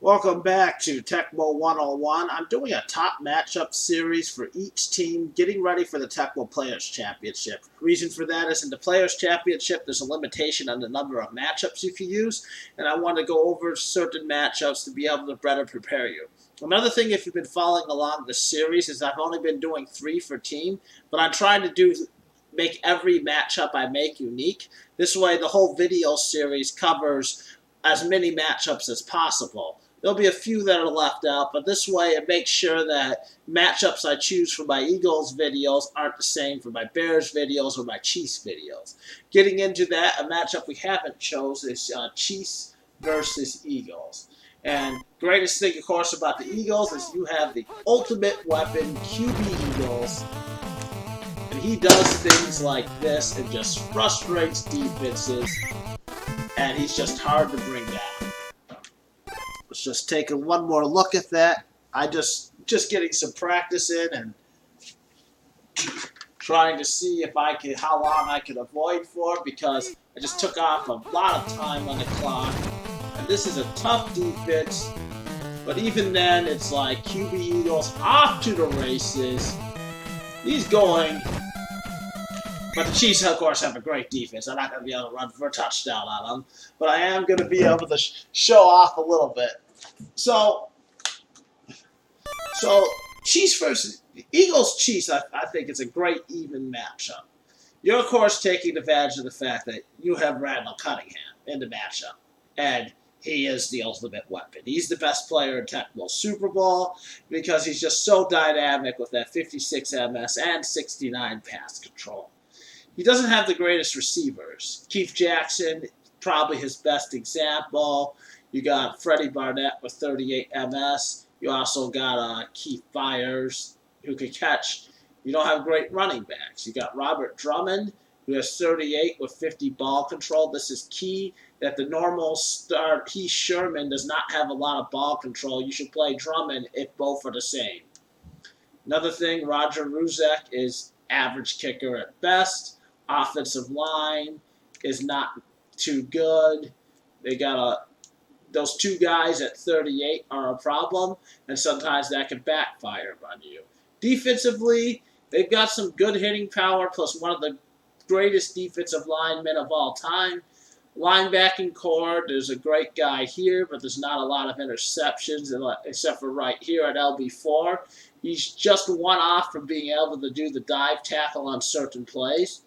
Welcome back to Tecmo 101. I'm doing a top matchup series for each team getting ready for the Tecmo Players Championship. Reason for that is in the Players Championship, there's a limitation on the number of matchups you can use, and I want to go over certain matchups to be able to better prepare you. Another thing, if you've been following along the series, is I've only been doing 3 for team, but I'm trying to make every matchup I make unique. This way, the whole video series covers as many matchups as possible. There'll be a few that are left out, but this way it makes sure that matchups I choose for my Eagles videos aren't the same for my Bears videos or my Chiefs videos. Getting into that, a matchup we haven't chose is Chiefs versus Eagles. And greatest thing, of course, about the Eagles is you have the ultimate weapon, QB Eagles, and he does things like this and just frustrates defenses, and he's just hard to bring down. Let's just take one more look at that. I just getting some practice in and trying to see if I can how long I can avoid for, because I just took off a lot of time on the clock. And this is a tough defense, but even then it's like QB Eagles off to the races. He's going. But the Chiefs, of course, have a great defense. I'm not going to be able to run for a touchdown on them. But I am going to be able to show off a little bit. So Chiefs versus Eagles Chiefs, I think it's a great even matchup. You're, of course, taking advantage of the fact that you have Randall Cunningham in the matchup. And he is the ultimate weapon. He's the best player in Tecmo Super Bowl because he's just so dynamic with that 56 MS and 69 pass control. He doesn't have the greatest receivers. Keith Jackson, probably his best example. You got Freddie Barnett with 38 MS. You also got Keith Byers, who can catch. You don't have great running backs. You got Robert Drummond, who has 38 with 50 ball control. This is key that the normal start, P. Sherman, does not have a lot of ball control. You should play Drummond if both are the same. Another thing, Roger Ruzek is average kicker at best. Offensive line is not too good. They got those two guys at 38 are a problem, and sometimes that can backfire on you. Defensively, they've got some good hitting power, plus one of the greatest defensive linemen of all time. Linebacking core, there's a great guy here, but there's not a lot of interceptions, except for right here at LB4. He's just one off from being able to do the dive tackle on certain plays.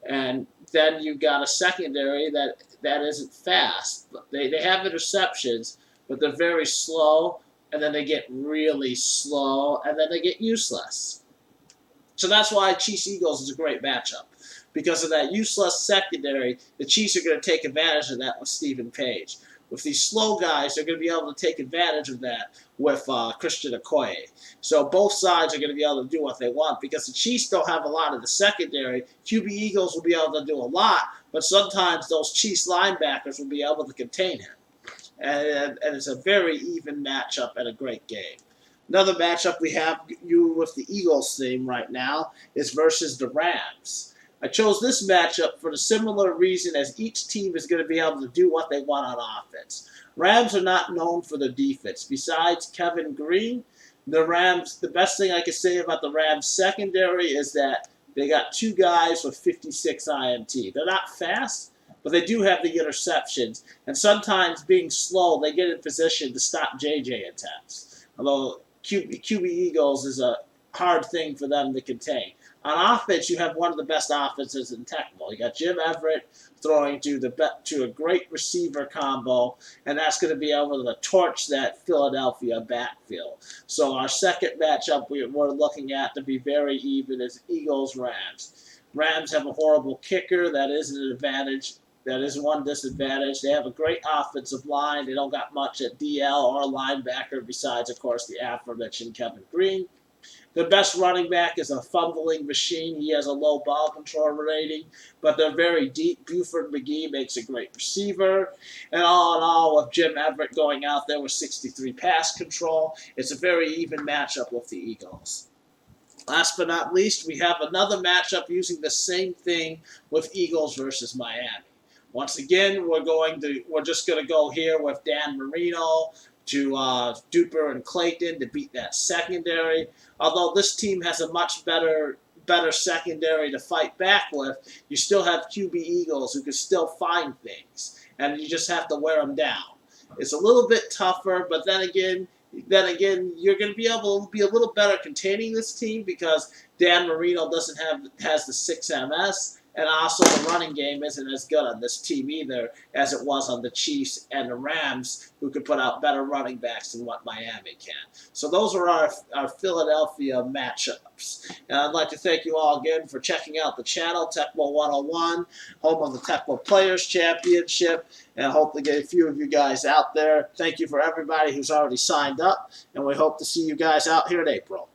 And then you've got a secondary that isn't fast. They have interceptions, but they're very slow, and then they get really slow, and then they get useless. So that's why Chiefs-Eagles is a great matchup. Because of that useless secondary, the Chiefs are going to take advantage of that with Stephen Page. With these slow guys, they're going to be able to take advantage of that with Christian Okoye. So both sides are going to be able to do what they want because the Chiefs don't have a lot of the secondary. QB Eagles will be able to do a lot, but sometimes those Chiefs linebackers will be able to contain him. And it's a very even matchup and a great game. Another matchup we have you with the Eagles theme right now is versus the Rams. I chose this matchup for the similar reason as each team is going to be able to do what they want on offense. Rams are not known for their defense. Besides Kevin Green, the best thing I can say about the Rams secondary is that they got two guys with 56 INT. They're not fast, but they do have the interceptions. And sometimes being slow, they get in position to stop JJ attempts. Although QB Eagles is a hard thing for them to contain. On offense, you have one of the best offenses in Tecmo. You got Jim Everett throwing to a great receiver combo, and that's going to be able to torch that Philadelphia backfield. So our second matchup we're looking at to be very even is Eagles-Rams. Rams have a horrible kicker. That is an advantage. That is one disadvantage. They have a great offensive line. They don't got much at DL or linebacker besides, of course, the aforementioned Kevin Green. The best running back is a fumbling machine. He has a low ball control rating, but they're very deep. Buford McGee makes a great receiver. And all in all, with Jim Everett going out there with 63 pass control, it's a very even matchup with the Eagles. Last but not least, we have another matchup using the same thing with Eagles versus Miami. Once again, we're just going to go here with Dan Marino, Duper and Clayton to beat that secondary. Although this team has a much better secondary to fight back with, you still have QB Eagles who can still find things, and you just have to wear them down. It's a little bit tougher, but then again, you're going to be able to be a little better containing this team because Dan Marino has the 6 MS, and also the running game isn't as good on this team either as it was on the Chiefs and the Rams, who could put out better running backs than what Miami can. So those are our Philadelphia matchups. And I'd like to thank you all again for checking out the channel, Tecmo 101, home of the Tecmo Players Championship, and I hope to get a few of you guys out there. Thank you for everybody who's already signed up, and we hope to see you guys out here in April.